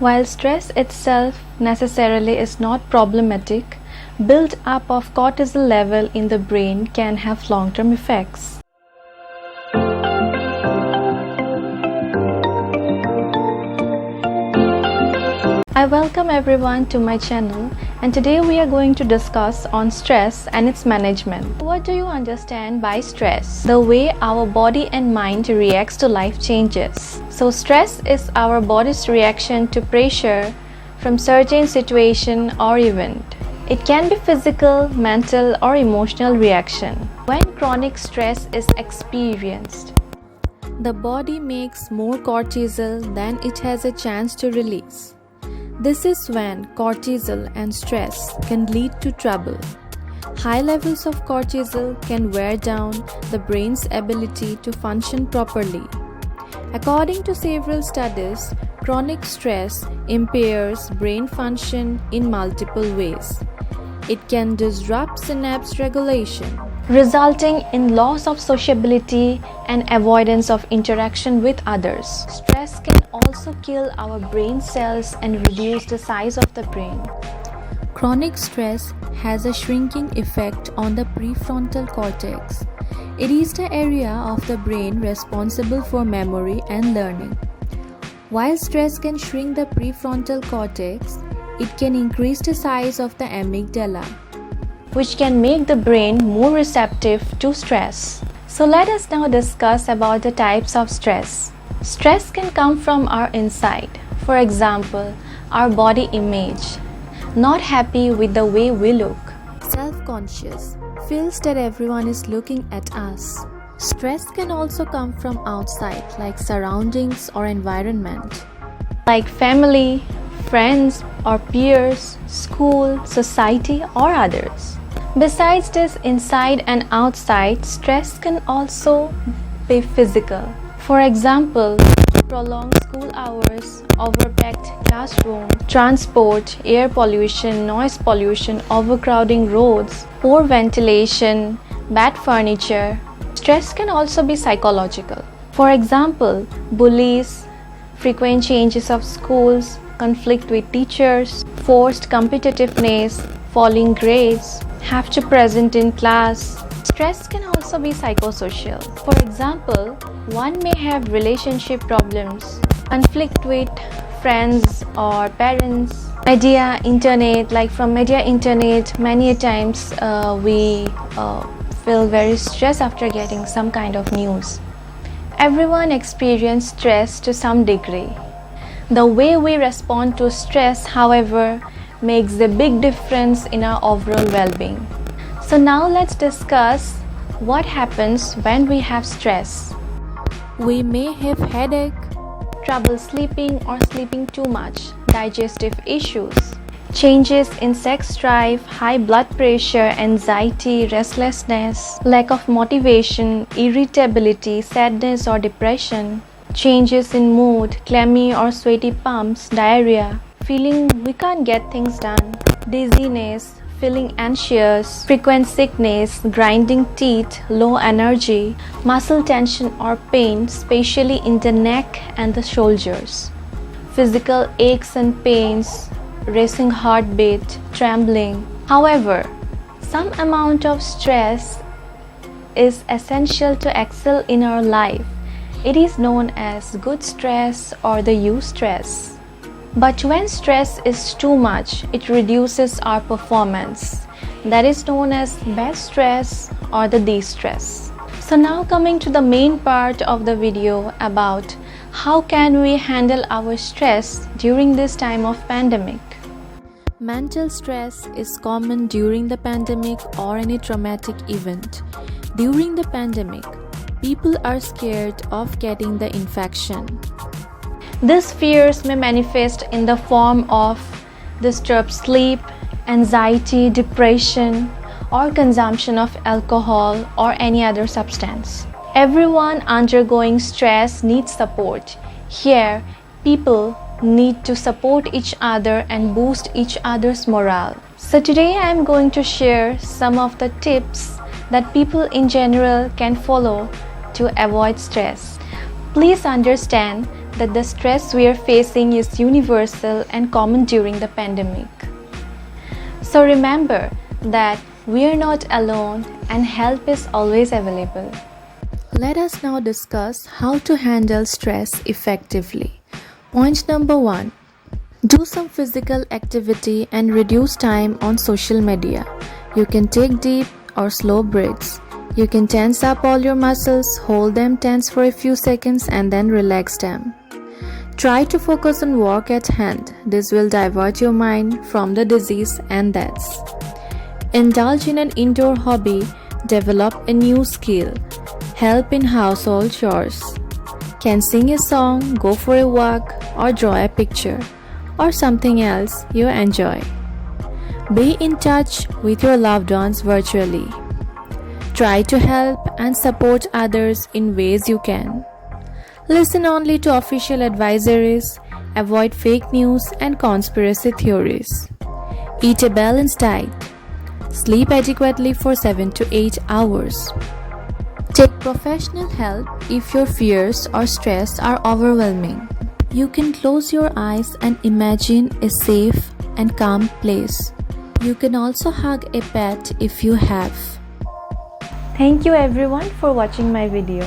While stress itself necessarily is not problematic, build-up of cortisol level in the brain can have long-term effects. I welcome everyone to my channel, and today we are going to discuss on stress and its management. What do you understand by stress? The way our body and mind reacts to life changes. So stress is our body's reaction to pressure from certain situation or event. It can be physical, mental or emotional reaction. When chronic stress is experienced, the body makes more cortisol than it has a chance to release. This is when cortisol and stress can lead to trouble. High levels of cortisol can wear down the brain's ability to function properly. According to several studies, chronic stress impairs brain function in multiple ways. It can disrupt synapse regulation, resulting in loss of sociability and avoidance of interaction with others. Stress can also kill our brain cells and reduce the size of the brain. Chronic stress has a shrinking effect on the prefrontal cortex. It is the area of the brain responsible for memory and learning. While stress can shrink the prefrontal cortex, it can increase the size of the amygdala, which can make the brain more receptive to stress. So let us now discuss about the types of stress. Stress can come from our inside. For example, our body image. Not happy with the way we look. Self-conscious. Feels that everyone is looking at us. Stress can also come from outside, like surroundings or environment, like family, friends or peers, school, society or others. Besides this inside and outside, stress can also be physical. For example, prolonged school hours, overpacked classroom, transport, air pollution, noise pollution, overcrowding roads, poor ventilation, bad furniture. Stress can also be psychological. For example, bullies, frequent changes of schools, conflict with teachers, forced competitiveness, falling grades, have to present in class. Stress can also be psychosocial. For example, one may have relationship problems, conflict with friends or parents. Media, internet, like from media, internet, many a times we feel very stressed after getting some kind of news. Everyone experiences stress to some degree. The way we respond to stress, however, makes a big difference in our overall well-being. So now let's discuss what happens when we have stress. We may have headache, trouble sleeping or sleeping too much, digestive issues, changes in sex drive, high blood pressure, anxiety, restlessness, lack of motivation, irritability, sadness or depression, changes in mood, clammy or sweaty palms, diarrhea, feeling we can't get things done, dizziness, feeling anxious, frequent sickness, grinding teeth, low energy, muscle tension or pain, especially in the neck and the shoulders, physical aches and pains, racing heartbeat, trembling. However, some amount of stress is essential to excel in our life. It is known as good stress or the eustress. But when stress is too much, it reduces our performance. That is known as bad stress or the de-stress. So now coming to the main part of the video about how can we handle our stress during this time of pandemic. Mental stress is common during the pandemic or any traumatic event. During the pandemic, people are scared of getting the infection. These fears may manifest in the form of disturbed sleep, anxiety, depression, or consumption of alcohol or any other substance. Everyone undergoing stress needs support. Here, people need to support each other and boost each other's morale. So today I am going to share some of the tips that people in general can follow to avoid stress. Please understand that the stress we are facing is universal and common during the pandemic. So remember that we are not alone and help is always available. Let us now discuss how to handle stress effectively. Point number 1. Do some physical activity and reduce time on social media. You can take deep or slow breaths. You can tense up all your muscles, hold them tense for a few seconds and then relax them. Try to focus on work at hand. This will divert your mind from the disease and deaths. Indulge in an indoor hobby, develop a new skill, help in household chores. Can sing a song, go for a walk or draw a picture or something else you enjoy. Be in touch with your loved ones virtually. Try to help and support others in ways you can. Listen only to official advisories, avoid fake news and conspiracy theories. Eat a balanced diet. Sleep adequately for 7 to 8 hours. Take professional help if your fears or stress are overwhelming. You can close your eyes and imagine a safe and calm place. You can also hug a pet if you have. Thank you everyone for watching my video.